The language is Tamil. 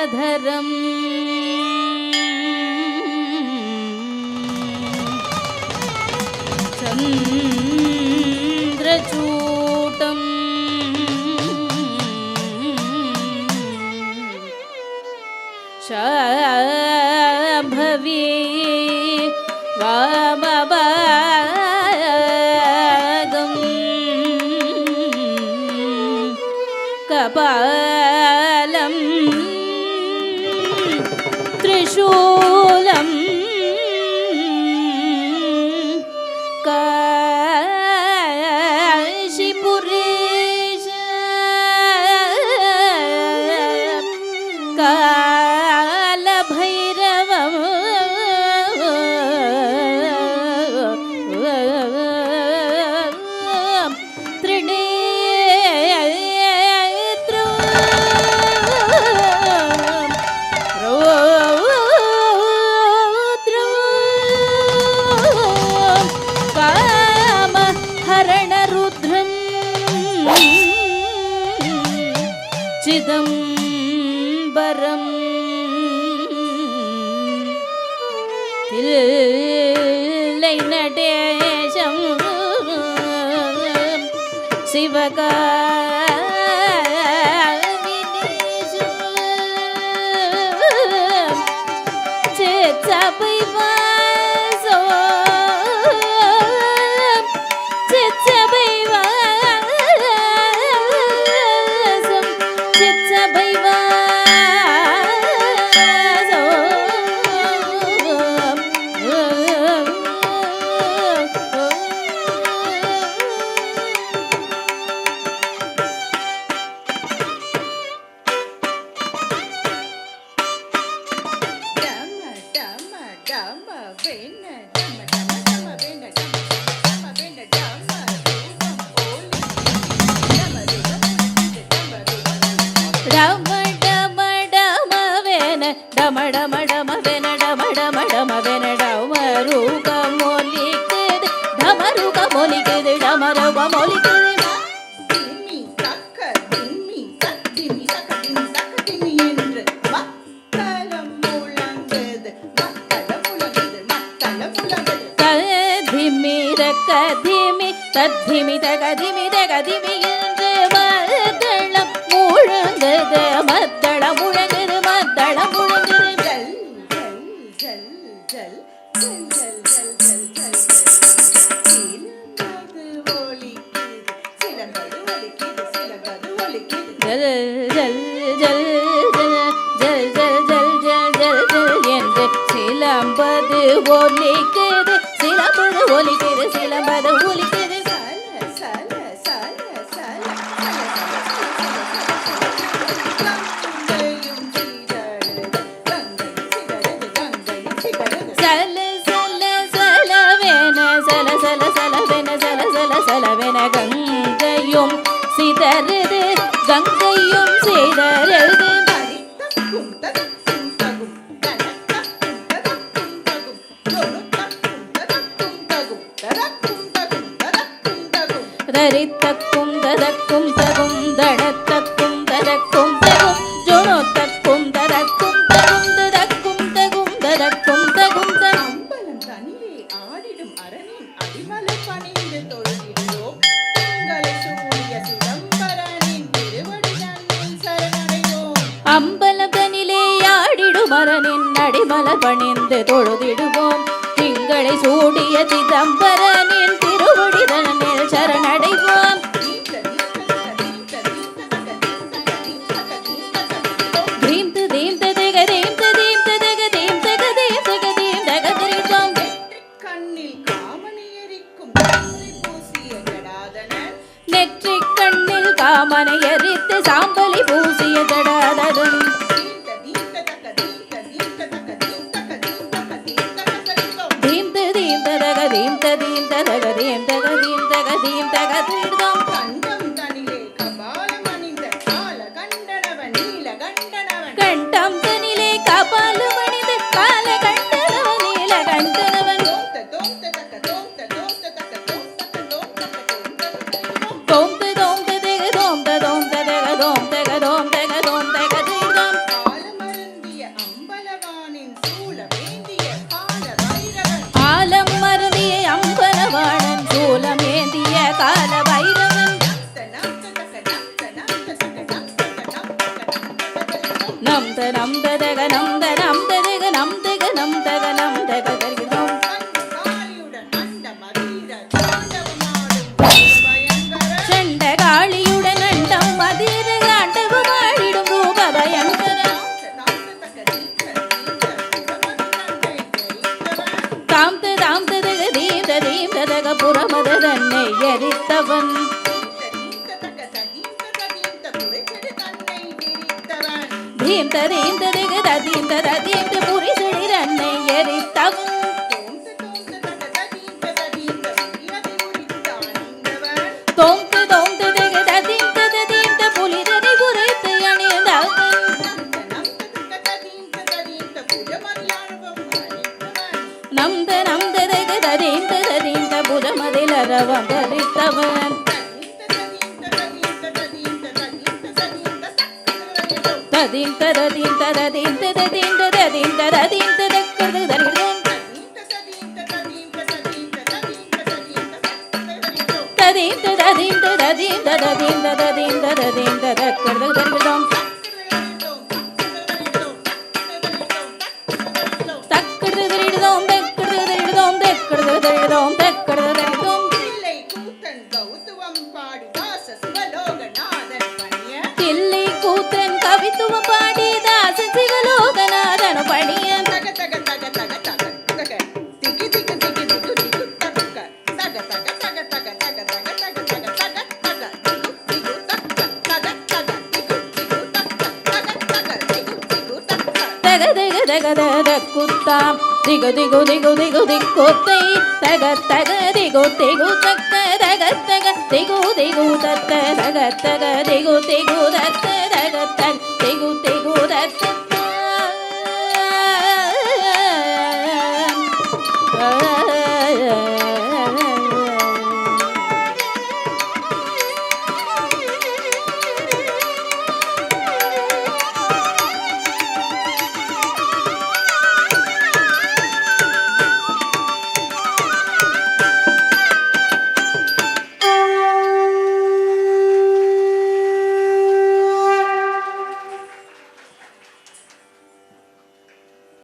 கதாதரம் சந்திரசூடம் சாம்பவி வாமபாகம் கபாலம் திரிசூலம் காசிபுரேஷ காலபைரவம் சிதம்பரம் தில்லை நடேசம் சிவகாமினேசம் சித்தபை வாசோ சித்தபை தத்திமி தகதிமி தகதிமி என்று மத்தளம் முழங்குது மத்தளம் முழங்குது மத்தளம் முழங்குது ஜல் ஜல் ஜல் ஜல் ஜல் ஜல் ஜல் ஜல் சிலம்பது ஒலிக்குது சிலம்பது ஒலிக்குது சிலம்பது ஒலிக்குது ஜல் ஜல் ஜல் ஜல் ஜல் ஜல் ஜல் ஜல் ஜல் என்று சிலம்பது ஒலிக்குது சிலம்பது ஒலிக்குது சிலம்பது ஒலிக்குது கங்கையும் சிதறுது கங்கையும் சிதறுது தரித்தக்கும் ததக்கும் தகும் தடத்தக்கும் ததக்கும் தகும் ஜொனொத்தக்கும் ததக்கும் தகும் ததக்கும் தகும் ததக்கும் தகும் அம்பலம் தனிலே ஆடிடும் அரணின் அடிமலை பணிந்து தொழுகிறோம் உங்களை சூரிய சிதம்பரனின் திருவடி தன்னில் சரணடைவோம் அம்பலம் தனிலே ஆடிடும் அரணின் அடிமலை பணிந்து தொழுதிடுவோம் திங்களை சூடிய சிதம்பரனின் திருவடி தன்னில் சரணடைவோம் நெற்றிக் கண்ணில் காமனை எரித்து சாம்பலை பூசிய ஜடாதரன் கண்டம் தனிலே கபாலம் அணிந்த கால கண்டனவன் நீல கண்டனவன் தோம் தக தோம் தக தோம் தக தோம் தக தோம் தக தோம் தக தீர்தம் நம்த நம்ததக நம்த நம்ததக நம்தக நம்தக நம்தக தரிகிதோம் சண்டகாளியுடன் அண்டம் மதிர ஆண்டவமாடிடும் ரூப பயங்கர தாம்த தாம்ததக தீம்த தீம்ததக புறமத தன்னை எரித்தவன் தீம்த தீம்ததக தீம்த தீம்த புரிசடி தன்னை எரித்தவன் தோம்து தோம்ததக தீம்த தீம்த புலிதனை புரைத்து அணிந்தவன் நம்த நம்ததக தீம்த தீம்த புறமதில் அரவம் தரித்தவன் ததீம் ததீம் ததீம் ததீம் ததீம் ததீம் ததக்கது தரிதோம் ததீம் ததீம் ததீம் ததீம் ததீம் ததீம் ததக்கது தரிதோம் தக்கது தரிதோம் தக்கது தரிதோம் தக்கது தரிதோம் தக்கது தரிதோம் தில்லை கூத்தன் கவித்துவம் பாடி தாசன் சிவலோகநாதன் படிய தக தக தக தக குத்தாம் திகு திகு திகு திகு திக்குத்தை தக தக திகு திகு தக்க தக தக திகு திகு தத்த தக தக திகு திகு தக்க